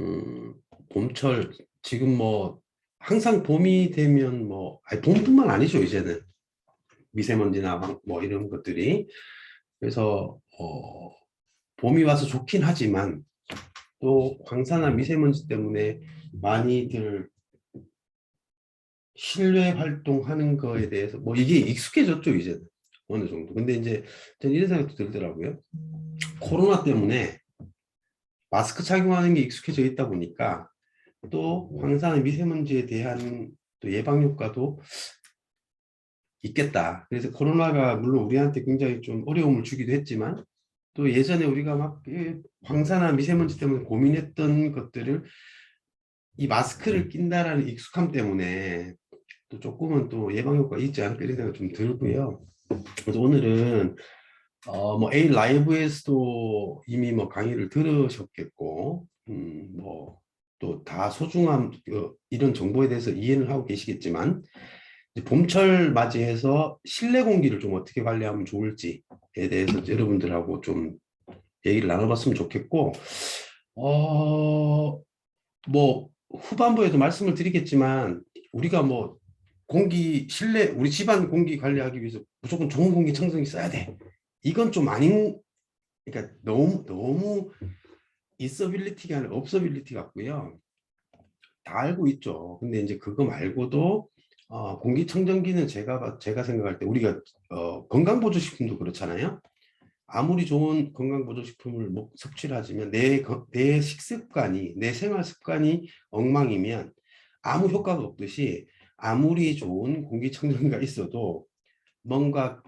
음, 봄철 지금 뭐 항상 봄이 되면 뭐 아니, 봄뿐만 아니죠. 이제는 미세먼지나 뭐 이런 것들이 그래서 봄이 와서 좋긴 하지만 또 황사나 미세먼지 때문에 많이들 실외 활동하는 거에 대해서 뭐 이게 익숙해졌죠. 이제는 어느 정도. 근데 이제 저는 이런 생각도 들더라고요. 코로나 때문에 마스크 착용하는 게 익숙해져 있다 보니까 또 황사나 미세먼지에 대한 또 예방 효과도 있겠다. 그래서 코로나가 물론 우리한테 굉장히 좀 어려움을 주기도 했지만 또 예전에 우리가 막 황사나 미세먼지 때문에 고민했던 것들을 이 마스크를 낀다라는 익숙함 때문에 또 조금은 또 예방 효과가 있지 않을까 이런 생각이 좀 들고요. 그래서 오늘은 뭐 A 라이브에서도 이미 뭐 강의를 들으셨겠고 뭐 또 다 소중한 이런 정보에 대해서 이해는 하고 계시겠지만 이제 봄철 맞이해서 실내 공기를 좀 어떻게 관리하면 좋을지에 대해서 여러분들하고 좀 얘기를 나눠봤으면 좋겠고 뭐 후반부에도 말씀을 드리겠지만 우리가 뭐 공기 실내 우리 집안 공기 관리하기 위해서 무조건 좋은 공기청정기 써야 돼. 이건 좀 아닌 그러니까 너무 있어빌리티가 아니라 없어빌리티 같고요. 다 알고 있죠. 근데 이제 그거 말고도 공기청정기는 제가 생각할 때 우리가 건강보조식품도 그렇잖아요. 아무리 좋은 건강보조식품을 섭취를 하지만 내 식습관이 내 생활습관이 엉망이면 아무 효과가 없듯이 아무리 좋은 공기청정기가 있어도 뭔가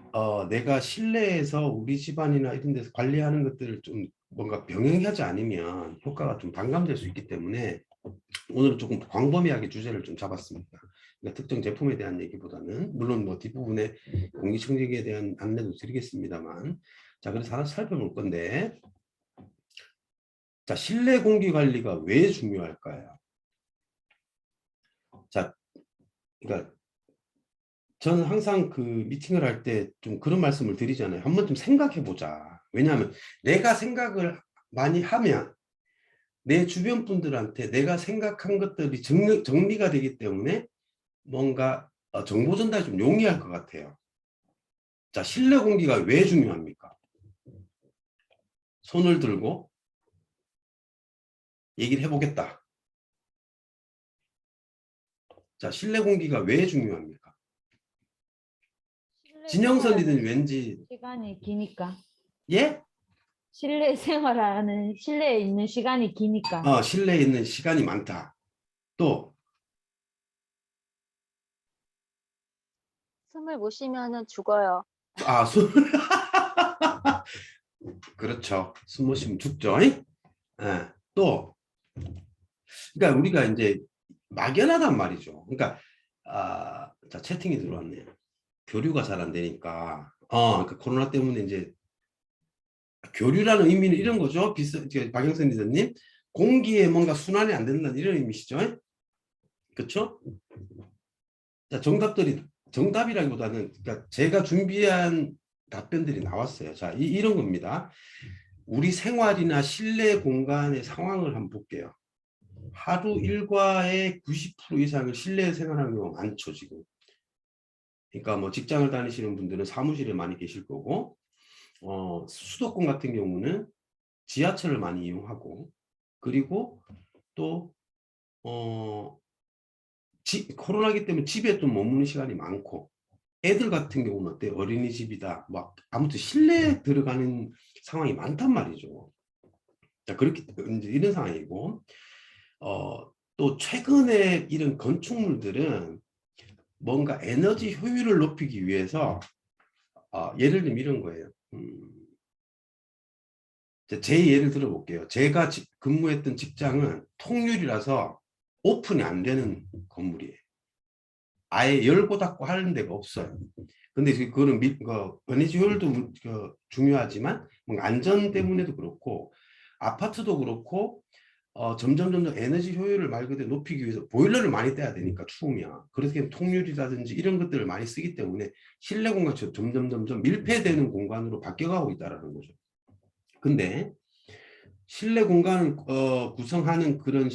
내가 실내에서 우리 집안이나 이런 데서 관리하는 것들을 좀 뭔가 병행하지 않으면 효과가 좀 반감될 수 있기 때문에 오늘은 조금 광범위하게 주제를 좀 잡았습니다. 그러니까 특정 제품에 대한 얘기보다는 물론 뭐 뒷부분에 공기청정기에 대한 안내도 드리겠습니다만 자 그래서 하나 살펴볼 건데 자 실내 공기 관리가 왜 중요할까요? 자 그러니까 저는 항상 그 미팅을 할 때 좀 그런 말씀을 드리잖아요. 한번 좀 생각해 보자. 왜냐하면 내가 생각을 많이 하면 내 주변 분들한테 내가 생각한 것들이 정리가 되기 때문에 뭔가 정보 전달이 좀 용이할 것 같아요. 자, 실내 공기가 왜 중요합니까? 손을 들고 얘기를 해보겠다. 자, 실내 공기가 왜 중요합니까? 실내 진영선이든 생활하는 왠지 시간이 기니까. 예? 실내 생활하는 실내에 있는 시간이 기니까. 실내에 있는 시간이 많다. 또 숨을 못 쉬면은 죽어요. 아, 손 그렇죠. 숨 못 쉬면 죽죠. 예? 또 그러니까 우리가 이제 막연하단 말이죠. 그러니까 자 채팅이 들어왔네요. 교류가 잘 안 되니까 그러니까 코로나 때문에 이제 교류라는 의미는 이런 거죠. 박영선 리더님 공기에 뭔가 순환이 안 된다는 이런 의미시죠. 그렇죠? 자 정답이라기보다는 그러니까 제가 준비한 답변들이 나왔어요. 자 이런 겁니다. 우리 생활이나 실내 공간의 상황을 한번 볼게요. 하루 일과의 90% 이상을 실내에 생활하는 경우가 많죠, 지금. 그러니까 뭐 직장을 다니시는 분들은 사무실에 많이 계실 거고, 수도권 같은 경우는 지하철을 많이 이용하고, 그리고 또, 코로나기 때문에 집에 좀 머무는 시간이 많고, 애들 같은 경우는 어때? 어린이집이다. 막, 아무튼 실내에 들어가는 상황이 많단 말이죠. 자, 그렇게, 이제 이런 상황이고, 또 최근에 이런 건축물들은 뭔가 에너지 효율을 높이기 위해서 예를 들면 이런 거예요. 제 예를 들어볼게요. 제가 근무했던 직장은 통유리라서 오픈이 안 되는 건물이에요. 아예 열고 닫고 하는 데가 없어요. 근데 그거는 에너지 효율도 중요하지만 안전 때문에도 그렇고 아파트도 그렇고 점점 에너지 효율을 말 그대로 높이기 위해서 보일러를 많이 떼야 되니까 추우면 그렇게 통유리라든지 이런 것들을 많이 쓰기 때문에 실내 공간처럼 점점 밀폐되는 공간으로 바뀌어가고 있다는 거죠. 근데 실내 공간을 구성하는 그런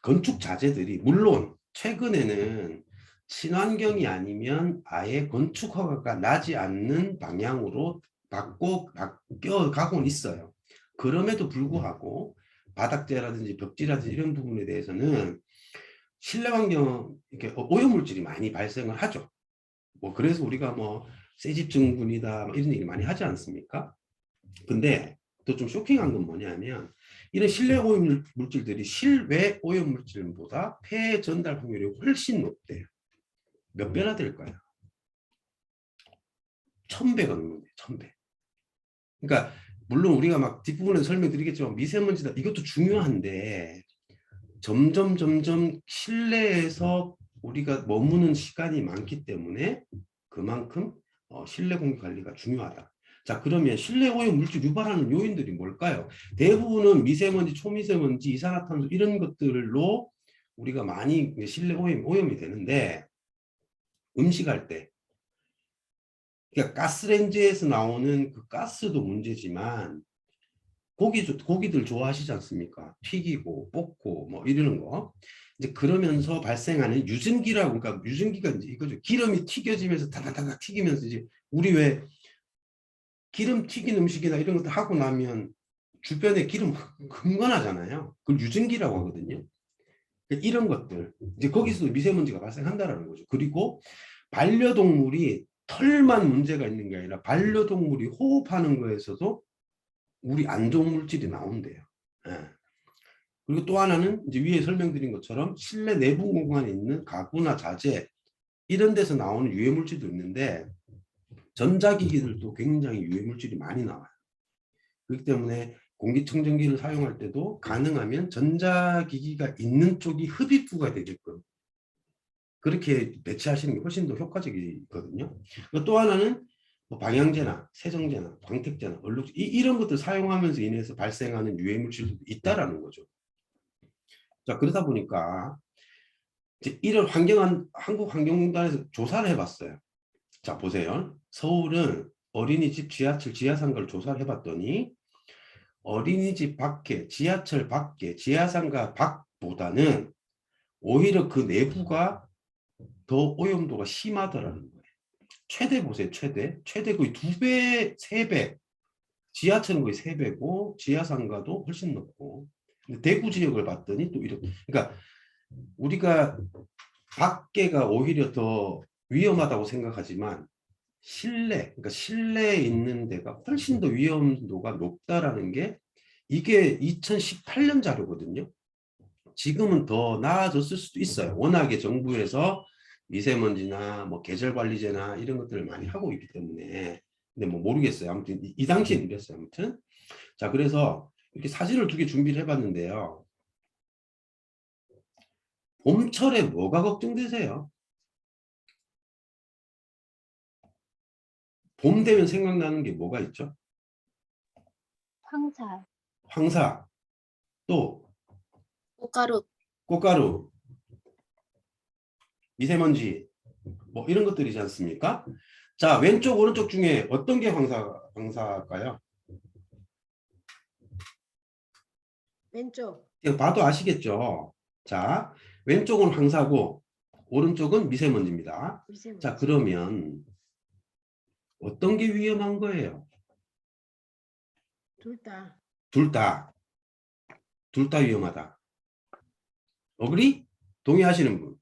건축 자재들이 물론 최근에는 친환경이 아니면 아예 건축 허가가 나지 않는 방향으로 바뀌어 가고는 있어요. 그럼에도 불구하고 바닥재라든지 벽지라든지 이런 부분에 대해서는 실내 환경 이렇게 오염물질이 많이 발생을 하죠. 뭐 그래서 우리가 뭐 새집 증후군이다 뭐 이런 얘기 많이 하지 않습니까? 근데 또 좀 쇼킹한 건 뭐냐면 이런 실내 오염 물질들이 실외 오염 물질보다 폐 전달 확률이 훨씬 높대요. 몇 배나 될까요? 1000배가 넘는데 1000배. 그러니까 물론 우리가 막 뒷부분에서 설명드리겠지만 미세먼지다 이것도 중요한데 점점 실내에서 우리가 머무는 시간이 많기 때문에 그만큼 실내 공기 관리가 중요하다. 자, 그러면 실내 오염 물질 유발하는 요인들이 뭘까요? 대부분은 미세먼지, 초미세먼지, 이산화탄소 이런 것들로 우리가 많이 실내 오염이 되는데 음식할 때 그러니까 가스레인지에서 나오는 그 가스도 문제지만 고기들 좋아하시지 않습니까? 튀기고 볶고 뭐 이러는 거. 이제 그러면서 발생하는 유증기라고 그러니까 유증기가 이제 이거죠. 기름이 튀겨지면서 다다다다 튀기면서 이제 우리 왜 기름 튀긴 음식이나 이런 것들 하고 나면 주변에 기름 흥건하잖아요. 그걸 유증기라고 하거든요. 이런 것들 이제 거기서도 미세먼지가 발생한다라는 거죠. 그리고 반려동물이 털만 문제가 있는 게 아니라 반려동물이 호흡하는 거에서도 우리 안 좋은 물질이 나온대요. 예. 그리고 또 하나는 이제 위에 설명드린 것처럼 실내 내부 공간에 있는 가구나 자재 이런 데서 나오는 유해 물질도 있는데 전자기기들도 굉장히 유해 물질이 많이 나와요. 그렇기 때문에 공기청정기를 사용할 때도 가능하면 전자기기가 있는 쪽이 흡입구가 되게끔 그렇게 배치하시는 게 훨씬 더 효과적이거든요. 또 하나는 뭐 방향제나 세정제나 광택제나 얼룩 이런 것들 사용하면서 인해서 발생하는 유해 물질도 있다라는 거죠. 자, 그러다 보니까 이제 이런 한국환경공단에서 조사를 해봤어요. 자, 보세요. 서울은 어린이집, 지하철, 지하상가를 조사를 해봤더니 어린이집 밖에, 지하철 밖에, 지하상가 밖보다는 오히려 그 내부가 더 오염도가 심하더라는 거예요. 최대 보세요, 최대 거의 2배, 3배. 지하철은 거의 3배고, 지하상가도 훨씬 높고. 근데 대구 지역을 봤더니 또 이렇게. 그러니까 우리가 밖에가 오히려 더 위험하다고 생각하지만 그러니까 실내에 있는 데가 훨씬 더 위험도가 높다라는 게 이게 2018년 자료거든요. 지금은 더 나아졌을 수도 있어요. 워낙에 정부에서 미세먼지나 뭐 계절관리제나 이런 것들을 많이 하고 있기 때문에. 근데 뭐 모르겠어요. 아무튼 이 당시엔 이랬어요. 아무튼. 자, 그래서 이렇게 사진을 2개 준비를 해봤는데요. 봄철에 뭐가 걱정되세요? 봄 되면 생각나는 게 뭐가 있죠? 황사, 황사, 또 꽃가루, 꽃가루, 미세먼지 뭐 이런 것들이지 않습니까? 자, 왼쪽 오른쪽 중에 어떤 게 황사일까요? 왼쪽. 그냥 봐도 아시겠죠? 자, 왼쪽은 황사고 오른쪽은 미세먼지입니다. 미세먼지. 자, 그러면 어떤 게 위험한 거예요? 둘 다. 둘 다. 둘 다 위험하다. 어그리? 동의하시는 분?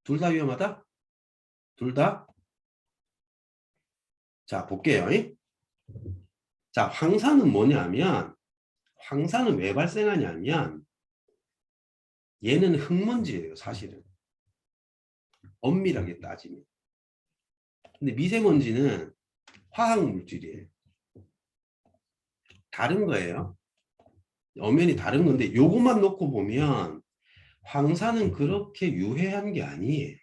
둘 다 위험하다? 둘 다? 자, 볼게요. 자, 황사는 뭐냐면 황사는 왜 발생하냐면 얘는 흙먼지예요, 사실은. 엄밀하게 따지면. 근데 미세먼지는 화학 물질이에요. 다른 거예요. 엄연히 다른 건데 요것만 놓고 보면 황사는 그렇게 유해한 게 아니에요.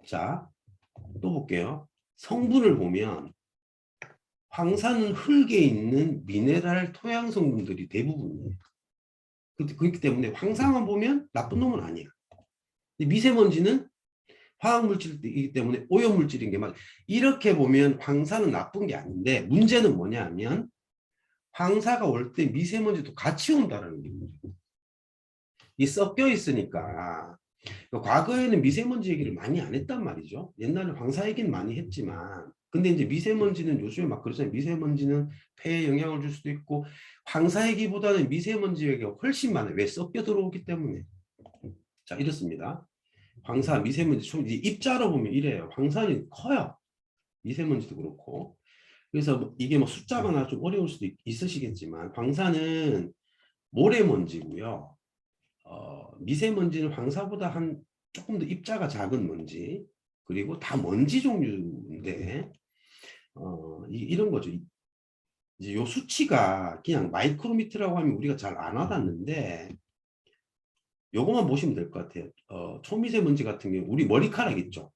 자, 또 볼게요. 성분을 보면 황사는 흙에 있는 미네랄 토양 성분들이 대부분이에요. 그렇기 때문에 황사만 보면 나쁜 놈은 아니야. 미세먼지는 화학물질이기 때문에 오염물질인 게 맞아요. 이렇게 보면 황사는 나쁜 게 아닌데 문제는 뭐냐 하면 황사가 올 때 미세먼지도 같이 온다는 게 문제예요. 이 섞여 있으니까 과거에는 미세먼지 얘기를 많이 안 했단 말이죠. 옛날에 황사 얘기는 많이 했지만 근데 이제 미세먼지는 요즘에 막 그러잖아요. 미세먼지는 폐에 영향을 줄 수도 있고 황사 얘기보다는 미세먼지 얘기가 훨씬 많아요. 왜? 섞여 들어오기 때문에. 자, 이렇습니다. 황사, 미세먼지, 이제 입자로 보면 이래요. 황사는 커요. 미세먼지도 그렇고. 그래서 이게 뭐 숫자가 나 좀 어려울 수도 있으시겠지만 황사는 모래먼지고요. 미세먼지는 황사보다 한 조금 더 입자가 작은 먼지 그리고 다 먼지 종류인데 이런 거죠. 이제 요 수치가 그냥 마이크로미터라고 하면 우리가 잘 안 와닿는데 요거만 보시면 될 것 같아요. 초미세먼지 같은 경우 우리 머리카락 있죠.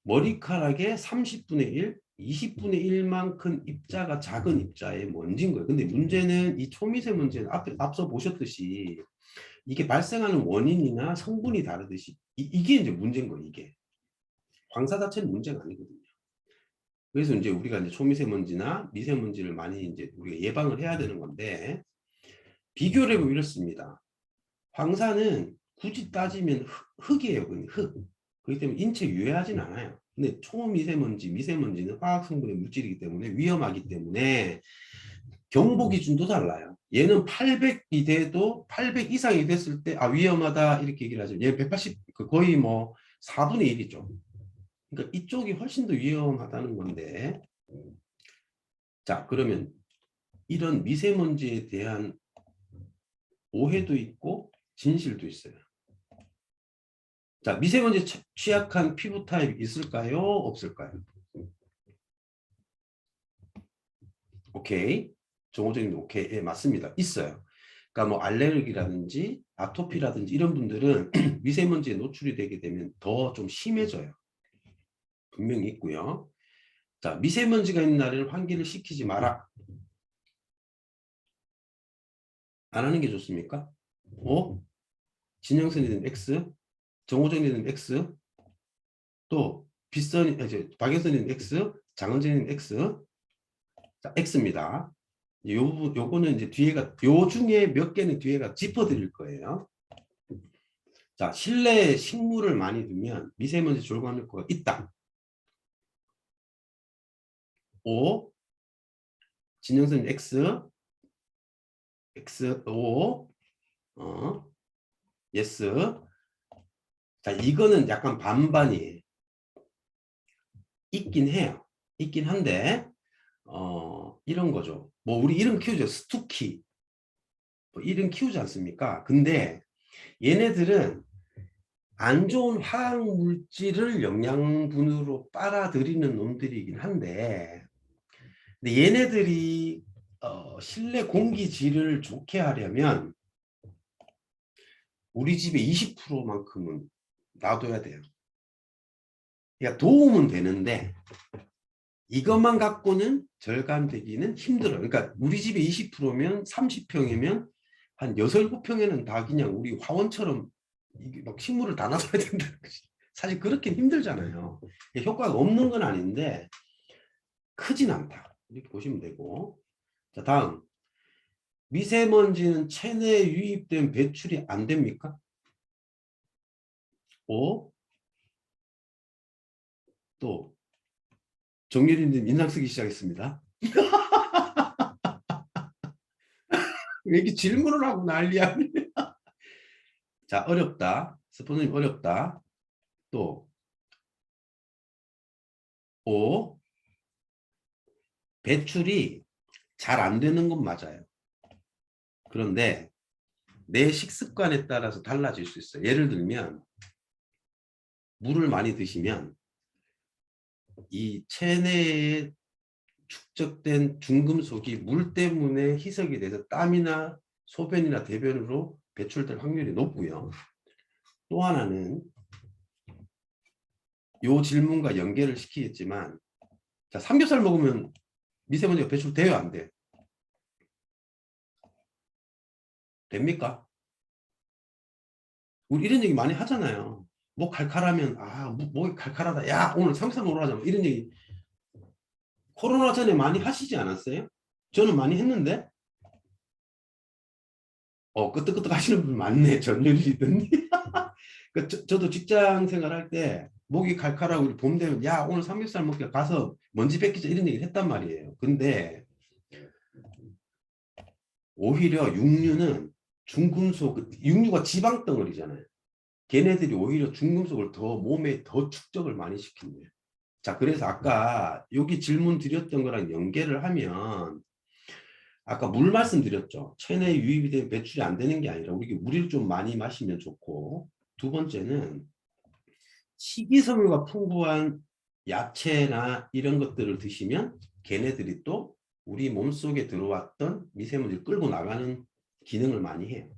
머리카락의 30분의 1, 20분의 1만큼 입자가 작은 입자의 먼지인 거예요. 근데 문제는 이 초미세먼지는 앞서 보셨듯이 이게 발생하는 원인이나 성분이 다르듯이 이게 이제 문제인 거예요. 이게 황사 자체는 문제가 아니거든요. 그래서 이제 우리가 이제 초미세먼지나 미세먼지를 많이 이제 우리가 예방을 해야 되는 건데 비교를 해보면 이렇습니다. 황사는 굳이 따지면 흙이에요. 그냥 흙. 그렇기 때문에 인체에 유해하진 않아요. 근데 초미세먼지, 미세먼지는 화학 성분의 물질이기 때문에 위험하기 때문에 경보 기준도 달라요. 얘는 800이 돼도 800 이상이 됐을 때 위험하다 이렇게 얘기를 하죠. 얘 180 거의 뭐 4분의 1이죠. 그러니까 이쪽이 훨씬 더 위험하다는 건데 자 그러면 이런 미세먼지에 대한 오해도 있고 진실도 있어요. 자 미세먼지 취약한 피부 타입 있을까요? 없을까요? 오케이. 정호정님 오케이. 예, 맞습니다. 있어요. 그러니까 뭐 알레르기라든지 아토피라든지 이런 분들은 미세먼지에 노출이 되게 되면 더 좀 심해져요. 분명히 있고요. 자, 미세먼지가 있는 날에는 환기를 시키지 마라. 안 하는 게 좋습니까? O, 진영선이는 X, 정호정이는 X, 또 빗선이 이제 박영선이는 X, 장은진이는 X. 자, X입니다. 요거는 이제 뒤에가 요 중에 몇 개는 뒤에가 짚어드릴 거예요. 자, 실내에 식물을 많이 두면 미세먼지 졸감 효과가 있다. O, 진영선 X, X, O, yes. 자, 이거는 약간 반반이에요. 있긴 해요. 있긴 한데, 이런 거죠. 뭐, 우리 이름 키우죠. 스투키. 뭐 이름 키우지 않습니까? 근데 얘네들은 안 좋은 화학 물질을 영양분으로 빨아들이는 놈들이긴 한데, 근데 얘네들이 실내 공기질을 좋게 하려면 우리 집에 20%만큼은 놔둬야 돼요. 그러니까 도움은 되는데 이것만 갖고는 절감되기는 힘들어요. 그러니까 우리 집에 20%면 30평이면 한 6, 7평에는 다 그냥 우리 화원처럼 이게 막 식물을 다 놔둬야 된다는 거지. 사실 그렇긴 힘들잖아요. 효과가 없는 건 아닌데 크진 않다. 이렇게 보시면 되고. 자, 다음. 미세먼지는 체내에 유입된 배출이 안 됩니까? O. 또 정유리님 인상 쓰기 시작했습니다. 왜 이렇게 질문을 하고 난리야? 자, 어렵다. 스포님 어렵다. 또 O. 배출이 잘 안 되는 건 맞아요. 그런데 내 식습관에 따라서 달라질 수 있어요. 예를 들면 물을 많이 드시면 이 체내에 축적된 중금속이 물 때문에 희석이 돼서 땀이나 소변이나 대변으로 배출될 확률이 높고요. 또 하나는 이 질문과 연계를 시키겠지만 자, 삼겹살 먹으면 미세먼지가 배출돼요? 안 돼요? 됩니까? 우리 이런 얘기 많이 하잖아요. 목 칼칼하면 목이 칼칼하다. 야 오늘 삼겹살 먹으러 가자. 이런 얘기 코로나 전에 많이 하시지 않았어요? 저는 많이 했는데 끄떡끄떡 하시는 분 많네. 전율이든. 저도 직장 생활할 때 목이 칼칼하고 우리 봄 되면 야 오늘 삼겹살 먹자 가서 먼지 뺏기자 이런 얘기를 했단 말이에요. 근데 오히려 육류는 중금속, 육류가 지방 덩어리잖아요. 걔네들이 오히려 중금속을 더 몸에 더 축적을 많이 시킨대요. 자, 그래서 아까 여기 질문 드렸던 거랑 연계를 하면 아까 물 말씀드렸죠. 체내에 유입이 되면 배출이 안 되는 게 아니라 우리 물을 좀 많이 마시면 좋고, 두 번째는 식이섬유가 풍부한 야채나 이런 것들을 드시면 걔네들이 또 우리 몸속에 들어왔던 미세먼지를 끌고 나가는 기능을 많이 해요.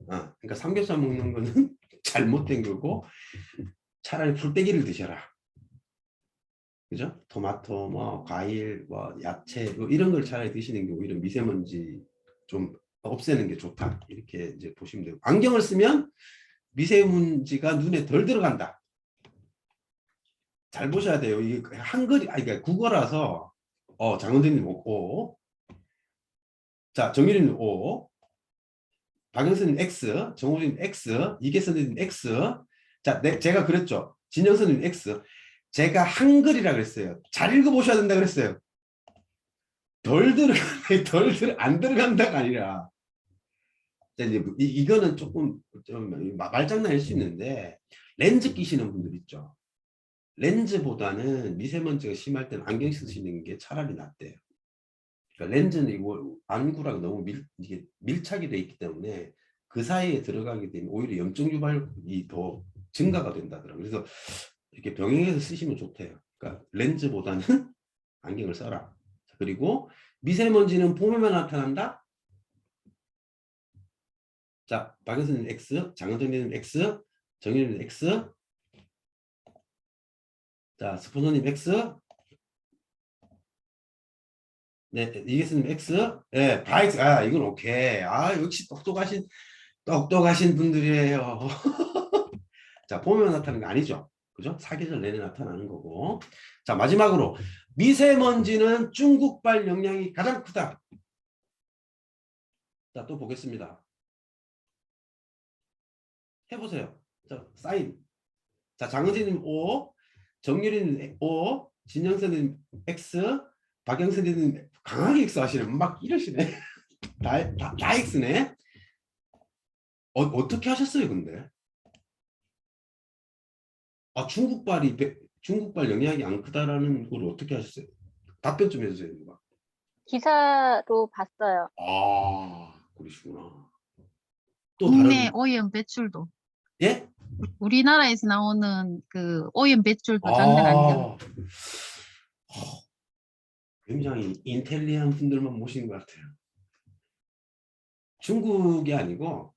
그러니까 삼겹살 먹는 거는 잘못된 거고 차라리 풀떼기를 드셔라. 그죠? 토마토, 뭐 과일, 뭐 야채 뭐 이런 걸 차라리 드시는 게 오히려 미세먼지 좀 없애는 게 좋다. 이렇게 이제 보시면 되고 안경을 쓰면 미세먼지가 눈에 덜 들어간다. 잘 보셔야 돼요. 이게 한글이 아니 그러니까 국어라서 장원재님 O, 자 정유리님 O, 박영선님 X, 정우진 X, 이계선님 X. 자, 제가 그랬죠. 진영선님 X. 제가 한글이라 그랬어요. 잘 읽어보셔야 된다 그랬어요. 안 들어간다가 아니라. 자, 이제 이거는 조금 좀 말장난일 수 있는데 렌즈 끼시는 분들 있죠. 렌즈보다는 미세먼지가 심할 때는 안경 쓰시는 게 차라리 낫대요. 그러니까 렌즈는 이거 안구랑 너무 이게 밀착이 돼 있기 때문에 그 사이에 들어가게 되면 오히려 염증 유발이 더 증가가 된다더라고요. 그래서 이렇게 병행해서 쓰시면 좋대요. 그러니까 렌즈보다는 안경을 써라. 그리고 미세먼지는 봄에만 나타난다. 자, 박영선님 X, 장은정님 X, 정현님 X. 자, 스포너님 X. 네, 이계수님 X. 네, 다 X. 이건 오케이. 역시 똑똑하신 분들이에요. 자, 봄에 나타나는 거 아니죠. 그죠? 사계절 내내 나타나는 거고. 자, 마지막으로 미세먼지는 중국발 영향이 가장 크다. 자, 또 보겠습니다. 해보세요. 자, 사인. 자, 장은진님 O, 정유리님 O, 진영선님 X, 박영선님 강하게 X 하시네. 막 이러시네. 다 X네. 어떻게 하셨어요, 근데? 중국발 영향이 안 크다라는 걸 어떻게 하셨어요? 답변 좀 해주세요. 누가. 기사로 봤어요. 그러시구나. 또 국내 다른, 오염 배출도 예? 우리나라에서 나오는 그 오염 배출도 장난 아니야. 굉장히 인텔리한 분들만 모시는 것 같아요. 중국이 아니고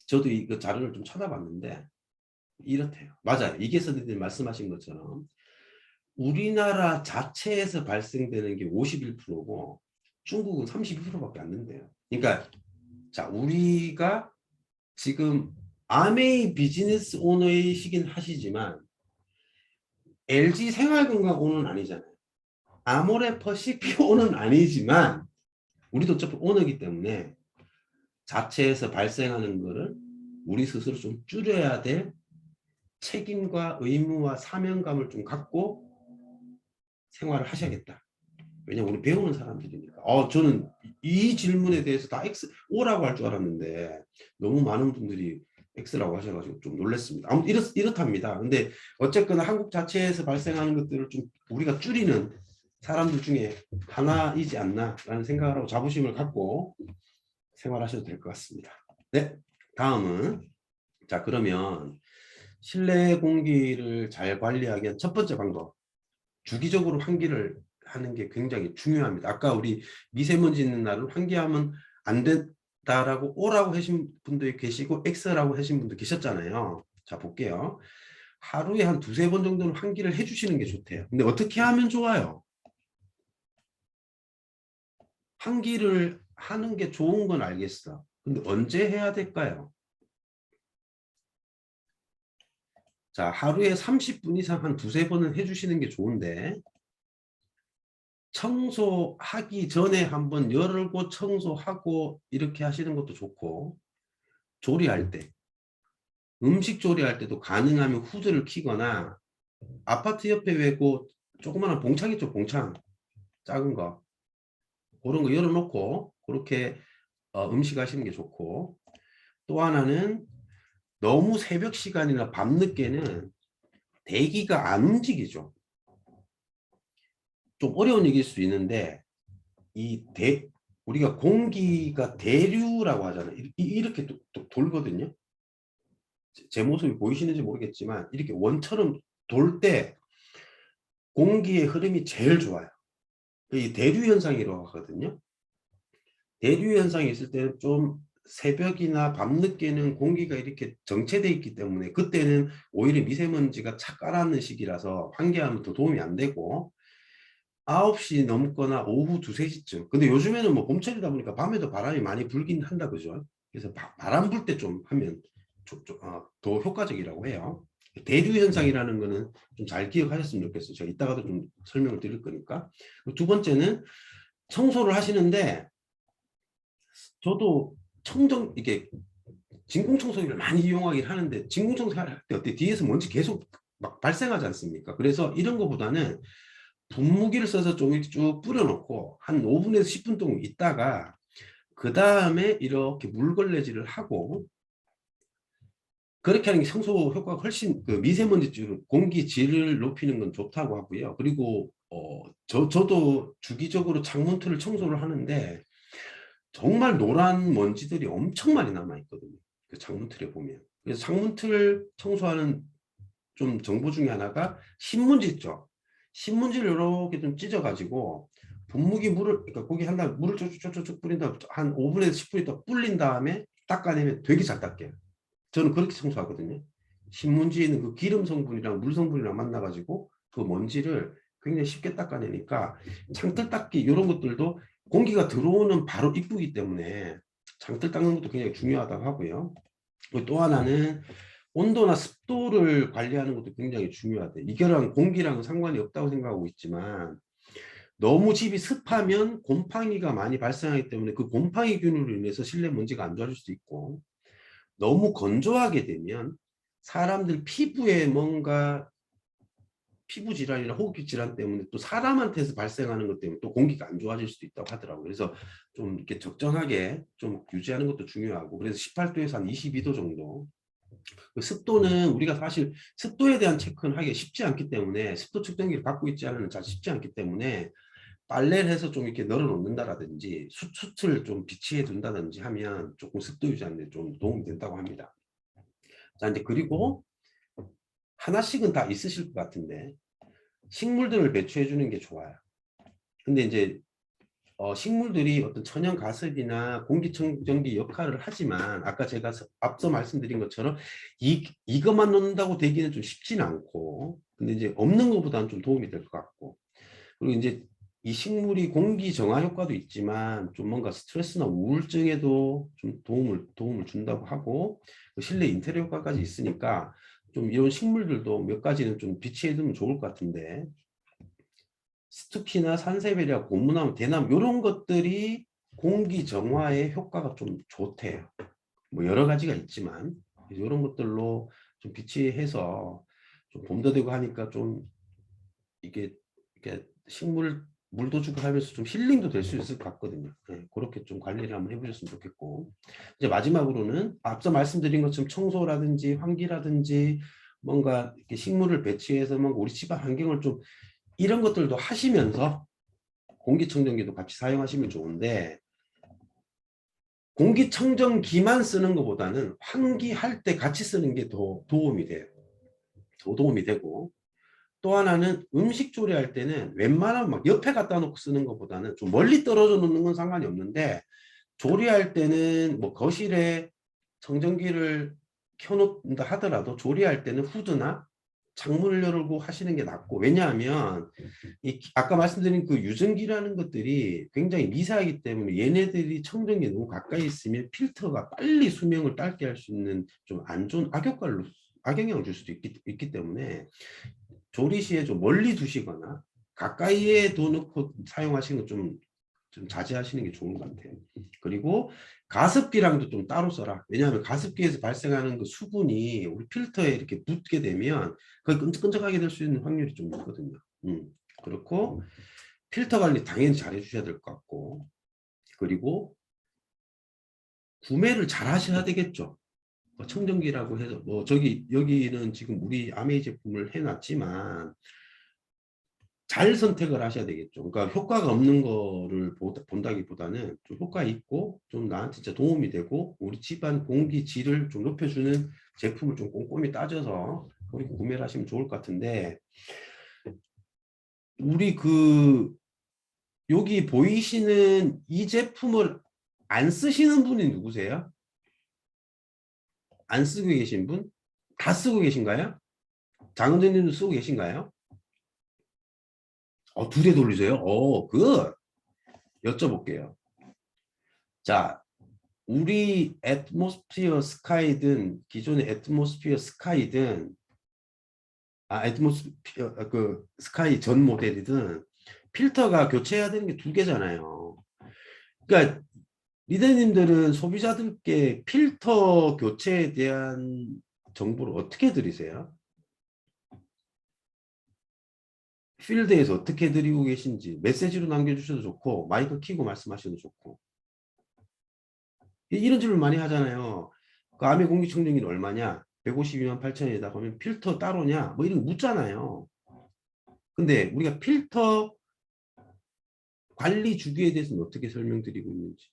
저도 이거 자료를 좀 찾아봤는데 이렇대요. 맞아요. 이게 선생님 말씀하신 것처럼 우리나라 자체에서 발생되는 게 51%고 중국은 32%밖에 안 된대요. 그러니까 자, 우리가 지금 아메이 비즈니스 오너이시긴 하시지만 LG 생활건강 오너는 아니잖아요. 아모레 퍼시픽 오너는 아니지만 우리도 어차피 오너이기 때문에 자체에서 발생하는 거를 우리 스스로 좀 줄여야 될 책임과 의무와 사명감을 좀 갖고 생활을 하셔야겠다. 왜냐면 우리 배우는 사람들이니까. 저는 이 질문에 대해서 다 X, O라고 할 줄 알았는데 너무 많은 분들이 X라고 하셔가지고 좀 놀랐습니다. 아무튼 이렇답니다. 근데 어쨌거나 한국 자체에서 발생하는 것들을 좀 우리가 줄이는 사람들 중에 하나이지 않나라는 생각을 하고 자부심을 갖고 생활하셔도 될 것 같습니다. 네, 다음은 자 그러면 실내 공기를 잘 관리하기 위한 첫 번째 방법, 주기적으로 환기를 하는 게 굉장히 중요합니다. 아까 우리 미세먼지 있는 날은 환기하면 안 된다라고 O라고 하신 분도 계시고 X라고 하신 분도 계셨잖아요. 자 볼게요. 하루에 한 두세 번 정도는 환기를 해주시는 게 좋대요. 근데 어떻게 하면 좋아요? 환기를 하는 게 좋은 건 알겠어. 근데 언제 해야 될까요? 자, 하루에 30분 이상 한 두세 번은 해주시는 게 좋은데 청소하기 전에 한번 열고 청소하고 이렇게 하시는 것도 좋고, 조리할 때, 음식 조리할 때도 가능하면 후드를 키거나, 아파트 옆에 왜고 조그마한 봉창 있죠, 봉창. 작은 거. 그런 거 열어놓고 그렇게 음식 하시는 게 좋고, 또 하나는 너무 새벽 시간이나 밤늦게는 대기가 안 움직이죠. 좀 어려운 얘기일 수 있는데 우리가 공기가 대류라고 하잖아요. 이렇게 돌거든요. 제 모습이 보이시는지 모르겠지만 이렇게 원처럼 돌 때 공기의 흐름이 제일 좋아요. 이 대류 현상이라고 하거든요. 대류 현상이 있을 때는 좀 새벽이나 밤늦게는 공기가 이렇게 정체되어 있기 때문에 그때는 오히려 미세먼지가 착 가라앉는 시기라서 환기하면 더 도움이 안 되고, 9시 넘거나 오후 2, 3시쯤. 근데 요즘에는 뭐 봄철이다 보니까 밤에도 바람이 많이 불긴 한다, 그죠? 그래서 바람 불 때 좀 하면 더 효과적이라고 해요. 대류 현상이라는 거는 좀 잘 기억하셨으면 좋겠어요. 제가 이따가도 좀 설명을 드릴 거니까. 두 번째는 청소를 하시는데, 저도 이게 진공청소기를 많이 이용하긴 하는데, 진공청소기 할 때 어때? 뒤에서 먼지 계속 막 발생하지 않습니까? 그래서 이런 거보다는 분무기를 써서 좀 이렇게 쭉 뿌려놓고 한 5분에서 10분 동안 있다가 그 다음에 이렇게 물걸레질을 하고, 그렇게 하는 게 청소 효과가 훨씬, 그 미세먼지 공기 질을 높이는 건 좋다고 하고요. 그리고 저도 주기적으로 창문틀을 청소를 하는데 정말 노란 먼지들이 엄청 많이 남아 있거든요. 그 창문틀에 보면. 그래서 창문틀 청소하는 좀 정보 중에 하나가 신문지 있죠. 신문지를 이렇게 좀 찢어가지고 분무기 물을, 그러니까 거기 한 다음에 물을 쭉쭉쭉쭉 뿌린 다음에 한 5분에서 10분 있다 불린 다음에 닦아내면 되게 잘 닦여요. 저는 그렇게 청소하거든요. 신문지에 있는 그 기름 성분이랑 물 성분이랑 만나가지고 그 먼지를 굉장히 쉽게 닦아내니까, 창틀 닦기 이런 것들도 공기가 들어오는 바로 입구이기 때문에 창틀 닦는 것도 굉장히 중요하다고 하고요. 또 하나는 온도나 습도를 관리하는 것도 굉장히 중요하대. 이거랑 공기랑은 상관이 없다고 생각하고 있지만, 너무 집이 습하면 곰팡이가 많이 발생하기 때문에 그 곰팡이균으로 인해서 실내 먼지가 안 좋아질 수도 있고, 너무 건조하게 되면 사람들 피부에 뭔가 피부 질환이나 호흡기 질환 때문에 또 사람한테서 발생하는 것 때문에 또 공기가 안 좋아질 수도 있다고 하더라고요. 그래서 좀 이렇게 적정하게 좀 유지하는 것도 중요하고, 그래서 18도에서 한 22도 정도. 습도는 우리가 사실 습도에 대한 체크는 하기가 쉽지 않기 때문에, 습도 측정기를 갖고 있지 않으면 잘 쉽지 않기 때문에 빨래를 해서 좀 이렇게 널어 놓는다라든지 숯을 좀 비치해 둔다든지 하면 조금 습도 유지하는 데 좀 도움이 된다고 합니다. 자, 이제 그리고 하나씩은 다 있으실 것 같은데, 식물들을 배출해 주는 게 좋아요. 근데 이제 식물들이 어떤 천연 가습이나 공기청정기 역할을 하지만, 아까 제가 앞서 말씀드린 것처럼 이것만 놓는다고 되기는 좀 쉽지는 않고, 근데 이제 없는 것보다는 좀 도움이 될 것 같고, 그리고 이제 이 식물이 공기 정화 효과도 있지만 좀 뭔가 스트레스나 우울증에도 좀 도움을 준다고 하고, 실내 인테리어 효과까지 있으니까 좀 이런 식물들도 몇 가지는 좀 비치해 두면 좋을 것 같은데, 스투키나 산세베리아, 고무나무, 대나무 이런 것들이 공기 정화에 효과가 좀 좋대요. 뭐 여러 가지가 있지만 이런 것들로 좀 비치해서 좀 봄도 되고 하니까 좀 이게 식물 물도 주고 하면서 좀 힐링도 될 수 있을 것 같거든요. 네, 그렇게 좀 관리를 한번 해보셨으면 좋겠고, 이제 마지막으로는 앞서 말씀드린 것처럼 청소라든지 환기라든지 뭔가 이렇게 식물을 배치해서 뭔가 우리 집안 환경을 좀, 이런 것들도 하시면서 공기청정기도 같이 사용하시면 좋은데, 공기청정기만 쓰는 것보다는 환기할 때 같이 쓰는 게 더 도움이 돼요. 더 도움이 되고, 또 하나는 음식 조리할 때는 웬만하면 막 옆에 갖다 놓고 쓰는 것보다는 좀 멀리 떨어져 놓는 건 상관이 없는데, 조리할 때는 뭐 거실에 청정기를 켜놓는다 하더라도 조리할 때는 후드나 창문을 열고 하시는 게 낫고, 왜냐하면 아까 말씀드린 그 유전기라는 것들이 굉장히 미세하기 때문에 얘네들이 청정기에 너무 가까이 있으면 필터가 빨리 수명을 짧게 할 수 있는 좀 안 좋은 악영향을 줄 수도 있기 때문에 조리 시에 좀 멀리 두시거나 가까이에 넣고 사용하시는 거 좀 자제하시는 게 좋은 것 같아요. 그리고 가습기랑도 좀 따로 써라. 왜냐하면 가습기에서 발생하는 그 수분이 우리 필터에 이렇게 붙게 되면 거의 끈적끈적하게 될 수 있는 확률이 좀 있거든요. 그렇고 필터 관리 당연히 잘 해주셔야 될 것 같고, 그리고 구매를 잘 하셔야 되겠죠. 뭐 청정기라고 해서 뭐 여기는 지금 우리 아메이 제품을 해놨지만 잘 선택을 하셔야 되겠죠. 그러니까 효과가 없는 거를 본다기보다는 좀 효과 있고 좀 나한테 진짜 도움이 되고 우리 집안 공기 질을 좀 높여주는 제품을 좀 꼼꼼히 따져서 우리 구매를 하시면 좋을 것 같은데, 우리 여기 보이시는 이 제품을 안 쓰시는 분이 누구세요? 안 쓰고 계신 분? 다 쓰고 계신가요? 장은재님도 쓰고 계신가요? 두 대 돌리세요? 여쭤볼게요. 자, 우리 애트모스피어 스카이든 기존의 애트모스피어 스카이든 애트모스피어 스카이 전 모델이든 필터가 교체해야 되는 게 2개잖아요. 그러니까 리더님들은 소비자들께 필터 교체에 대한 정보를 어떻게 드리세요? 필드에서 어떻게 드리고 계신지 메시지로 남겨주셔도 좋고 마이크 켜고 말씀하셔도 좋고, 이런 질문 많이 하잖아요. 그 아메 공기청정기는 얼마냐? 152만 8천원이다 그러면 필터 따로냐? 뭐 이런 거 묻잖아요. 근데 우리가 필터 관리 주기에 대해서는 어떻게 설명드리고 있는지.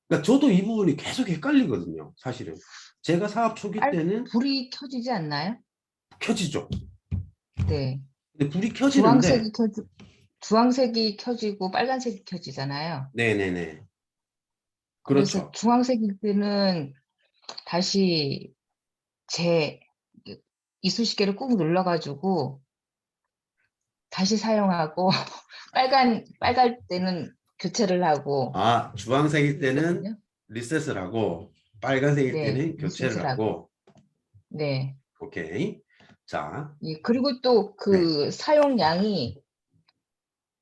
그러니까 저도 이 부분이 계속 헷갈리거든요. 사실은 제가 사업 초기 때는 불이 켜지지 않나요? 켜지죠. 네. 근데 불이 켜지는데 주황색이 켜지고 빨간색이 켜지잖아요. 네네네. 그래서 그렇죠. 주황색일 때는 다시 제 이쑤시개를 꾹 눌러가지고 다시 사용하고 빨갈 때는 교체를 하고 주황색일 때는 그러거든요. 리셋을 하고 빨간색일 네, 때는 교체를 리셋을 하고. 네. 오케이. 자, 예, 그리고 또 네. 그 사용량이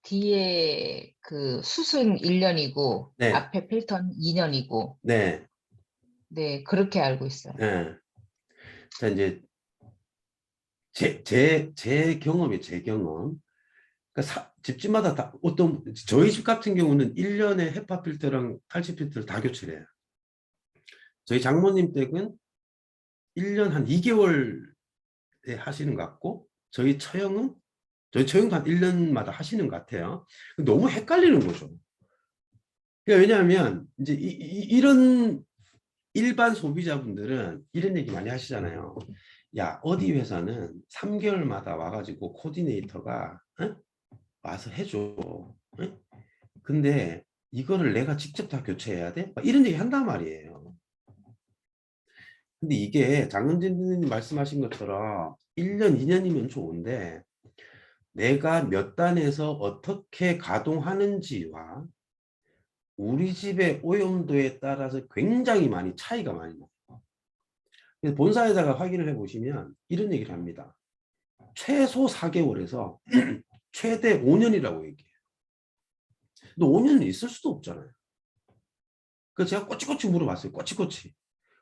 뒤에 그 숯은 1년이고 네. 앞에 필터는 2년이고 네. 네, 그렇게 알고 있어요. 네. 자, 이제 제 경험이 제 경험. 그러니까 집집마다 다 저희 집 같은 경우는 1년에 헤파 필터랑 탈취 필터를 다 교체를 해요. 저희 장모님 댁은 1년 한 2개월에 하시는 것 같고, 저희 처형도 한 1년마다 하시는 것 같아요. 너무 헷갈리는 거죠. 그러니까 왜냐하면 이제 이런 일반 소비자분들은 이런 얘기 많이 하시잖아요. 야, 어디 회사는 3개월마다 와가지고 코디네이터가 와서 해줘. 근데 이거를 내가 직접 다 교체해야 돼? 막 이런 얘기 한단 말이에요. 근데 이게 장은진님 말씀하신 것처럼 1년, 2년이면 좋은데 내가 몇 단에서 어떻게 가동하는지와 우리 집의 오염도에 따라서 굉장히 많이 차이가 많이 나요. 그래서 본사에다가 확인을 해보시면 이런 얘기를 합니다. 최소 4개월에서 최대 5년이라고 얘기해요. 근데 5년은 있을 수도 없잖아요. 그래서 제가 꼬치꼬치 물어봤어요. 꼬치꼬치.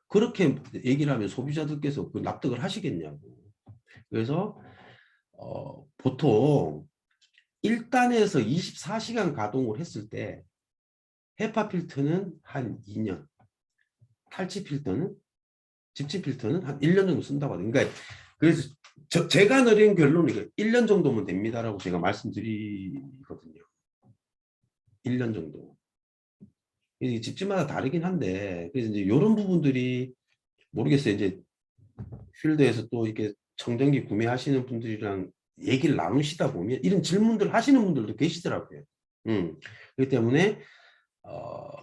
그렇게 얘기를 하면 소비자들께서 그 납득을 하시겠냐고. 그래서 보통 1단에서 24시간 가동을 했을 때 헤파 필터는 한 2년, 탈취 필터는 집지 필터는 한 1년 정도 쓴다고 하거든요. 그러니까 그래서 제가 내린 결론은 1년 정도면 됩니다라고 제가 말씀드리거든요. 1년 정도. 이게 집집마다 다르긴 한데, 그래서 이제 이런 부분들이 모르겠어요. 이제 필드에서 또 이렇게 청정기 구매하시는 분들이랑 얘기를 나누시다 보면 이런 질문들 하시는 분들도 계시더라고요. 그렇기 때문에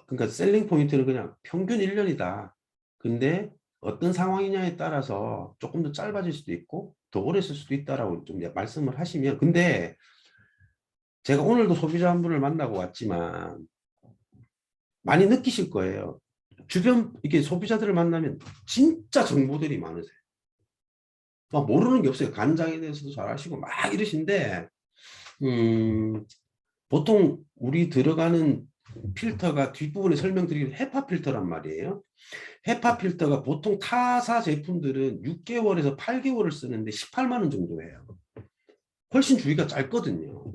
그러니까 셀링 포인트는 그냥 평균 1년이다. 근데 어떤 상황이냐에 따라서 조금 더 짧아질 수도 있고 더 오래 쓸 수도 있다라고 좀 말씀을 하시면, 근데 제가 오늘도 소비자 한 분을 만나고 왔지만 많이 느끼실 거예요. 주변 이렇게 소비자들을 만나면 진짜 정보들이 많으세요. 막 모르는 게 없어요. 간장에 대해서도 잘 아시고 막 이러신데 보통 우리 들어가는 필터가 뒷부분에 설명드리는 헤파 필터란 말이에요. 헤파 필터가 보통 타사 제품들은 6개월에서 8개월을 쓰는데 18만 원 정도예요. 훨씬 주기가 짧거든요.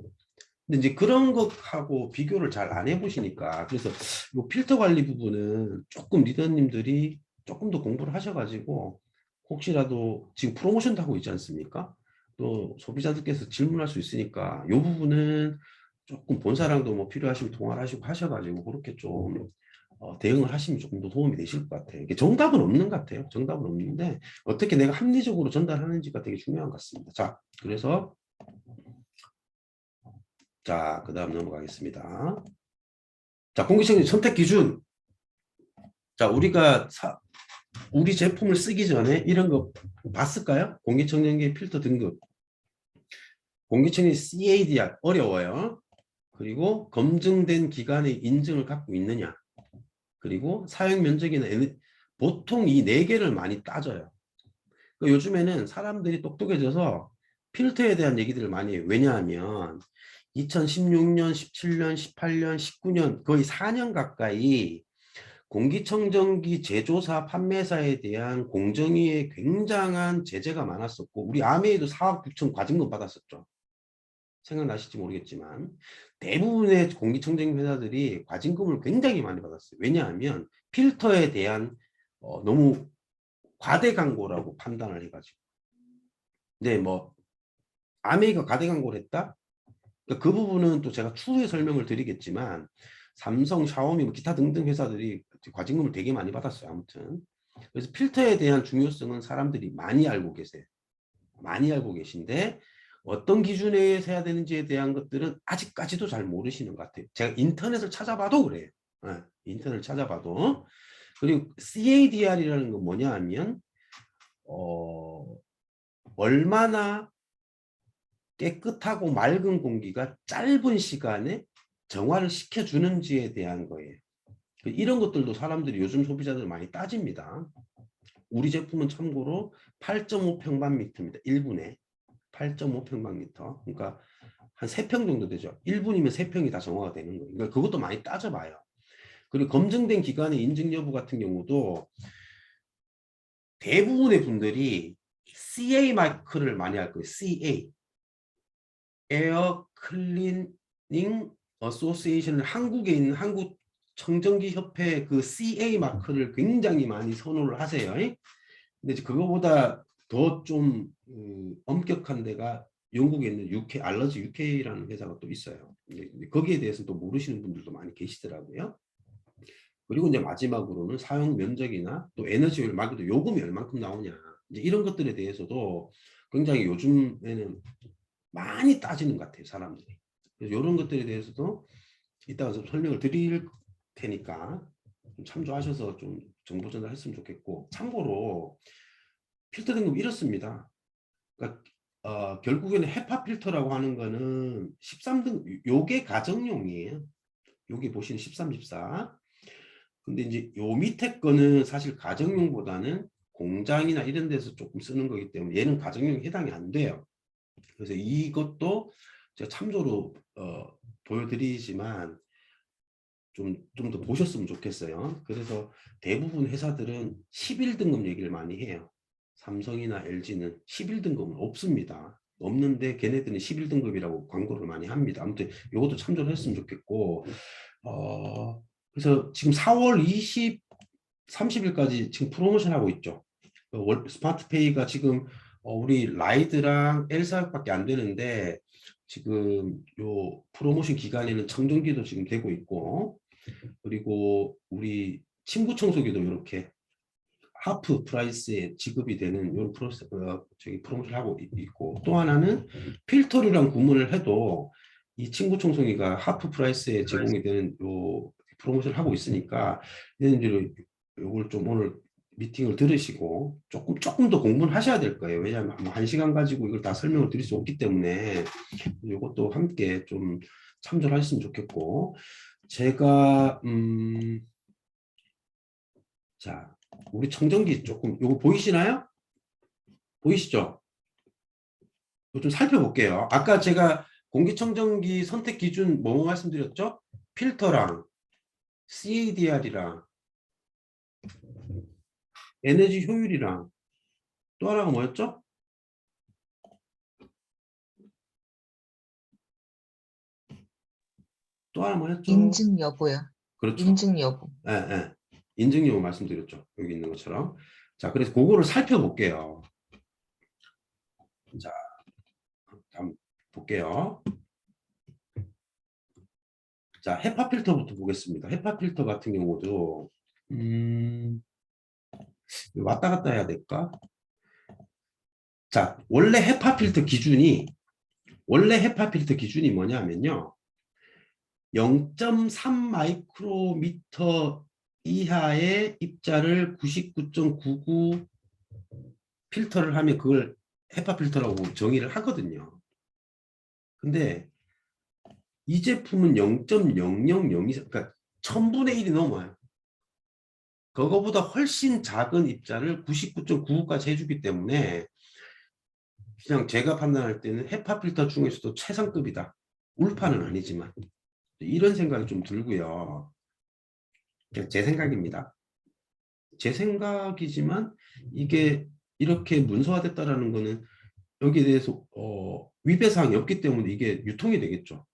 근데 이제 그런 것하고 비교를 잘 안 해보시니까, 그래서 이 필터 관리 부분은 조금 리더님들이 조금 더 공부를 하셔가지고, 혹시라도 지금 프로모션도 하고 있지 않습니까? 또 소비자들께서 질문할 수 있으니까 이 부분은 조금 본사랑도 뭐 필요하시면 통화를 하시고 하셔가지고 그렇게 좀 대응을 하시면 조금 더 도움이 되실 것 같아요. 이게 정답은 없는 것 같아요. 정답은 없는데 어떻게 내가 합리적으로 전달하는지가 되게 중요한 것 같습니다. 자, 그래서 자, 그 다음 넘어가겠습니다. 자, 공기청정 선택 기준. 자, 우리가 우리 제품을 쓰기 전에 이런 거 봤을까요? 공기청정기 필터 등급. 공기청정기 CADR 어려워요. 그리고 검증된 기관의 인증을 갖고 있느냐. 그리고 사용 면적이나 보통 이 4개를 많이 따져요. 요즘에는 사람들이 똑똑해져서 필터에 대한 얘기들을 많이 해요. 왜냐하면 2016년, 17년, 18년, 19년 거의 4년 가까이 공기청정기 제조사, 판매사에 대한 공정위에 굉장한 제재가 많았었고 우리 아메이도 4억 9천 과징금 받았었죠. 생각나실지 모르겠지만 대부분의 공기청정기 회사들이 과징금을 굉장히 많이 받았어요. 왜냐하면 필터에 대한 너무 과대 광고라고 판단을 해가지고. 근데 뭐 아메이가 과대 광고를 했다? 그 부분은 또 제가 추후에 설명을 드리겠지만 삼성, 샤오미, 뭐 기타 등등 회사들이 과징금을 되게 많이 받았어요. 아무튼 그래서 필터에 대한 중요성은 사람들이 많이 알고 계세요. 많이 알고 계신데 어떤 기준에 의해서 해야 되는지에 대한 것들은 아직까지도 잘 모르시는 것 같아요. 제가 인터넷을 찾아봐도 그래요. 인터넷을 찾아봐도. 그리고 CADR이라는 건 뭐냐 하면 얼마나 깨끗하고 맑은 공기가 짧은 시간에 정화를 시켜주는지에 대한 거예요. 이런 것들도 사람들이 요즘 소비자들 많이 따집니다. 우리 제품은 참고로 8.5평방미터입니다. 1분에 8.5평방미터. 그러니까 한 3평 정도 되죠. 1분이면 3평이 다 정화가 되는 거예요. 그러니까 그것도 많이 따져봐요. 그리고 검증된 기관의 인증 여부 같은 경우도 대부분의 분들이 CA 마크를 많이 할 거예요. CA. 에어 클리닝 어소시에이션 한국에 있는 한국 청정기 협회 그 CA 마크를 굉장히 많이 선호를 하세요. 근데 그거보다 더 좀 엄격한 데가 영국에 있는 UK 알러지 UK라는 회사가 또 있어요. 거기에 대해서 또 모르시는 분들도 많이 계시더라고요. 그리고 이제 마지막으로는 사용 면적이나 또 에너지 효율 말고도 요금이 얼만큼 나오냐 이제 이런 것들에 대해서도 굉장히 요즘에는 많이 따지는 것 같아요, 사람들이. 그래서 이런 것들에 대해서도 이따가 좀 설명을 드릴 테니까 좀 참조하셔서 좀 정보 전달했으면 좋겠고, 참고로 필터 등급 이렇습니다. 그러니까 결국에는 헤파 필터라고 하는 거는 13등, 요게 가정용이에요. 여기 보시는 13, 14. 근데 이제 요 밑에 거는 사실 가정용보다는 공장이나 이런 데서 조금 쓰는 거기 때문에 얘는 가정용에 해당이 안 돼요. 그래서 이것도 제가 참조로 보여드리지만 좀 더 보셨으면 좋겠어요. 그래서 대부분 회사들은 11등급 얘기를 많이 해요. 삼성이나 LG는 11등급은 없습니다. 없는데 걔네들은 11등급이라고 광고를 많이 합니다. 아무튼 이것도 참조를 했으면 좋겠고 그래서 지금 4월 30일까지 지금 프로모션 하고 있죠. 스마트페이가 지금 우리 라이드랑 엘사밖에 안 되는데 지금 요 프로모션 기간에는 청정기도 지금 되고 있고 그리고 우리 침구 청소기도 이렇게 하프 프라이스에 지급이 되는 이런 프로모션을 하고 있고 또 하나는 필터류랑 구분을 해도 이 침구 청소기가 하프 프라이스에 제공이 되는 요 프로모션을 하고 있으니까 이런 요걸 좀 오늘 미팅을 들으시고 조금 더 공부를 하셔야 될 거예요. 왜냐하면 뭐 1시간 가지고 이걸 다 설명을 드릴 수 없기 때문에 이것도 함께 좀 참조를 하셨으면 좋겠고 제가 자 우리 청정기 조금 요거 보이시나요? 보이시죠? 이거 좀 살펴볼게요. 아까 제가 공기청정기 선택 기준 뭐 말씀드렸죠? 필터랑 CADR이랑 에너지 효율이랑 또 하나가 뭐였죠? 또 하나 뭐였죠? 인증 여부요. 그렇죠. 인증 여부. 예, 예. 인증 여부 말씀드렸죠. 여기 있는 것처럼. 자, 그래서 그거를 살펴볼게요. 자, 한번 볼게요. 자, 헤파 필터부터 보겠습니다. 헤파 필터 같은 경우도 왔다 갔다 해야 될까? 자, 원래 헤파 필터 기준이 뭐냐면요. 0.3 마이크로미터 이하의 입자를 99.99 필터를 하면 그걸 헤파 필터라고 정의를 하거든요. 근데 이 제품은 0.0002, 그러니까 1000분의 1이 넘어요. 그거보다 훨씬 작은 입자를 99.99까지 해주기 때문에 그냥 제가 판단할 때는 헤파 필터 중에서도 최상급이다. 울파는 아니지만 이런 생각이 좀 들고요. 그냥 제 생각입니다. 제 생각이지만 이게 이렇게 문서화됐다라는 거는 여기에 대해서 위배사항이 없기 때문에 이게 유통이 되겠죠.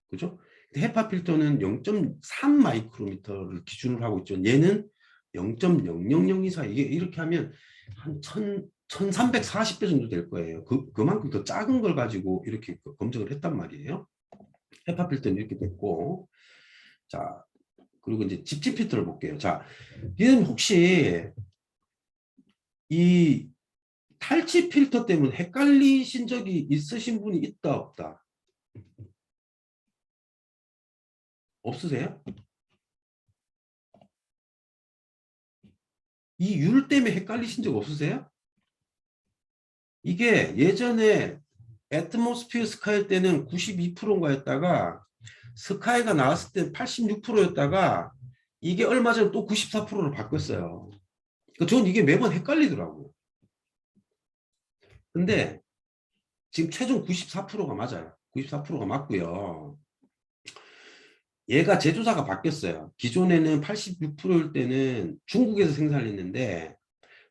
그죠? 헤파 필터는 0.3 마이크로미터를 기준으로 하고 있죠. 얘는 0.00024 이게 이렇게 하면 한 1340배 정도 될 거예요. 그만큼 더 작은 걸 가지고 이렇게 검증을 했단 말이에요. 헤파 필터는 이렇게 됐고, 자, 그리고 이제 집집 필터를 볼게요. 자, 얘는 혹시 이 탈취 필터 때문에 헷갈리신 적이 있으신 분이 있다 없다? 없으세요? 이 율 때문에 헷갈리신 적 없으세요? 이게 예전에 애트모스피어 스카이 때는 92%인가였다가 스카이가 나왔을 때 86%였다가 이게 얼마 전에 또 94%로 바뀌었어요. 저는 이게 매번 헷갈리더라고요. 근데 지금 최종 94%가 맞아요. 94%가 맞고요. 얘가 제조사가 바뀌었어요. 기존에는 86%일 때는 중국에서 생산을 했는데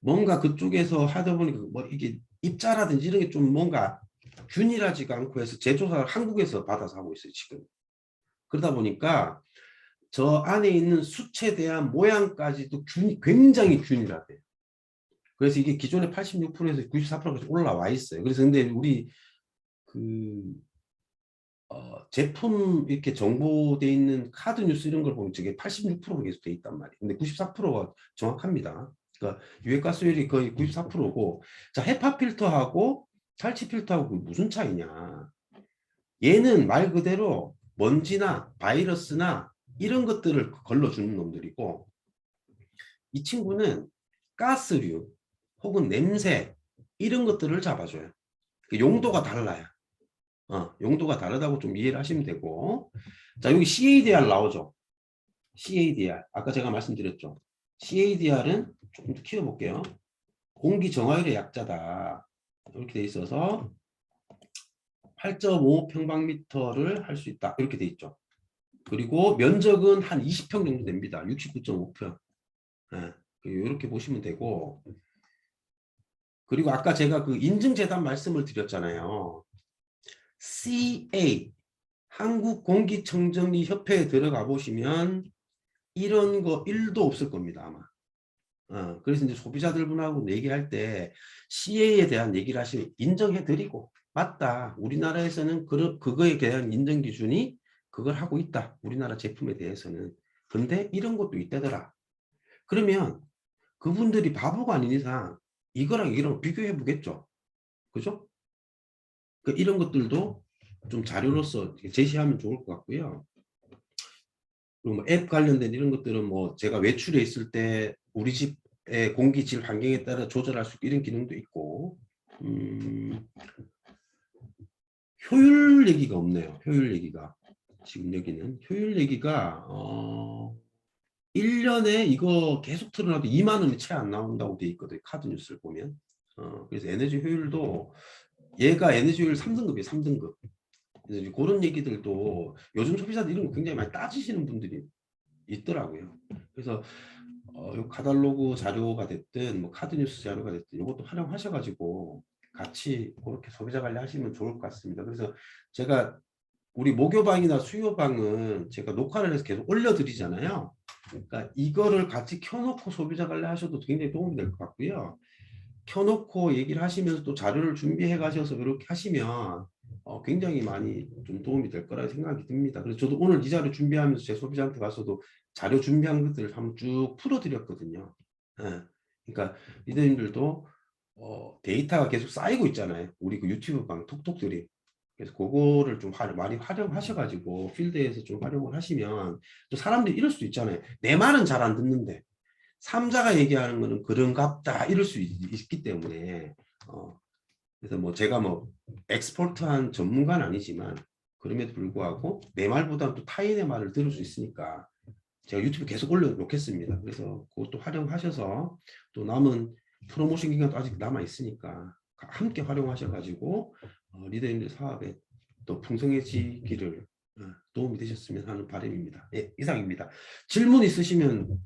뭔가 그쪽에서 하다 보니까 뭐 이게 입자라든지 이런 게 좀 뭔가 균일하지가 않고 해서 제조사를 한국에서 받아서 하고 있어요, 지금. 그러다 보니까 저 안에 있는 수치에 대한 모양까지도 굉장히 균일하대요. 그래서 이게 기존의 86%에서 94%까지 올라와 있어요. 그래서 근데 우리 제품 이렇게 정보돼 있는 카드 뉴스 이런 걸 보면 저게 86%로 계속 돼 있단 말이에요. 근데 94%가 정확합니다. 그러니까 유해가스율이 거의 94%고, 자, 헤파 필터하고 탈취 필터하고 무슨 차이냐? 얘는 말 그대로 먼지나 바이러스나 이런 것들을 걸러주는 놈들이고, 이 친구는 가스류 혹은 냄새 이런 것들을 잡아줘요. 용도가 달라요. 용도가 다르다고 좀 이해를 하시면 되고, 자, 여기 CADR 나오죠. CADR 아까 제가 말씀드렸죠. CADR은 조금 더 키워볼게요. 공기 정화율의 약자다 이렇게 돼 있어서 8.5 평방미터를 할 수 있다 이렇게 돼 있죠. 그리고 면적은 한 20평 정도 됩니다. 69.5평. 이렇게 보시면 되고, 그리고 아까 제가 그 인증재단 말씀을 드렸잖아요. CA 한국공기청정기협회에 들어가 보시면 이런 거 1도 없을 겁니다, 아마. 그래서 이제 소비자들분하고 얘기할 때 CA에 대한 얘기를 하시면 인정해 드리고, 맞다, 우리나라에서는 그거에 대한 인정 기준이 그걸 하고 있다, 우리나라 제품에 대해서는. 근데 이런 것도 있다더라. 그러면 그분들이 바보가 아닌 이상 이거랑 이거랑 비교해 보겠죠. 그죠? 이런 것들도 좀 자료로서 제시하면 좋을 것 같고요. 그리고 뭐 앱 관련된 이런 것들은 뭐 제가 외출해 있을 때 우리 집의 공기질 환경에 따라 조절할 수 있고 이런 기능도 있고, 효율 얘기가 없네요. 효율 얘기가. 지금 여기는 효율 얘기가 1년에 이거 계속 틀어놔도 2만 원이 채 안 나온다고 돼 있거든요. 카드 뉴스를 보면. 그래서 에너지 효율도 얘가 에너지 효율 3등급이에요. 3등급. 그래서 이제 그런 얘기들도 요즘 소비자들 이런 거 굉장히 많이 따지시는 분들이 있더라고요. 그래서 요 카탈로그 자료가 됐든 뭐 카드 뉴스 자료가 됐든 이것도 활용하셔가지고 같이 그렇게 소비자 관리하시면 좋을 것 같습니다. 그래서 제가 우리 목요방이나 수요방은 제가 녹화를 해서 계속 올려드리잖아요. 그러니까 이거를 같이 켜놓고 소비자 관리하셔도 굉장히 도움이 될 것 같고요. 켜놓고 얘기를 하시면서 또 자료를 준비해 가셔서 이렇게 하시면 굉장히 많이 좀 도움이 될 거라 생각이 듭니다. 그래서 저도 오늘 이 자료 준비하면서 제 소비자한테 가서도 자료 준비한 것들을 한번 쭉 풀어드렸거든요. 예. 그러니까 리더님들도 데이터가 계속 쌓이고 있잖아요. 우리 그 유튜브 방 톡톡들이. 그래서 그거를 좀 많이 활용하셔가지고 필드에서 좀 활용을 하시면 또 사람들이 이럴 수도 있잖아요. 내 말은 잘 안 듣는데 삼자가 얘기하는 거는 그런갑다 이럴 수 있기 때문에 그래서 뭐 제가 뭐 엑스퍼트한 전문가는 아니지만 그럼에도 불구하고 내 말보다는 또 타인의 말을 들을 수 있으니까 제가 유튜브 계속 올려놓겠습니다. 그래서 그것도 활용하셔서 또 남은 프로모션 기간도 아직 남아 있으니까 함께 활용하셔가지고 리더님들 사업에 또 풍성해지기를 도움이 되셨으면 하는 바람입니다. 예, 이상입니다. 질문 있으시면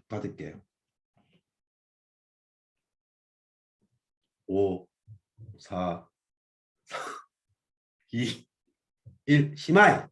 받을게요. 5, 4, 2, 1, 심하야.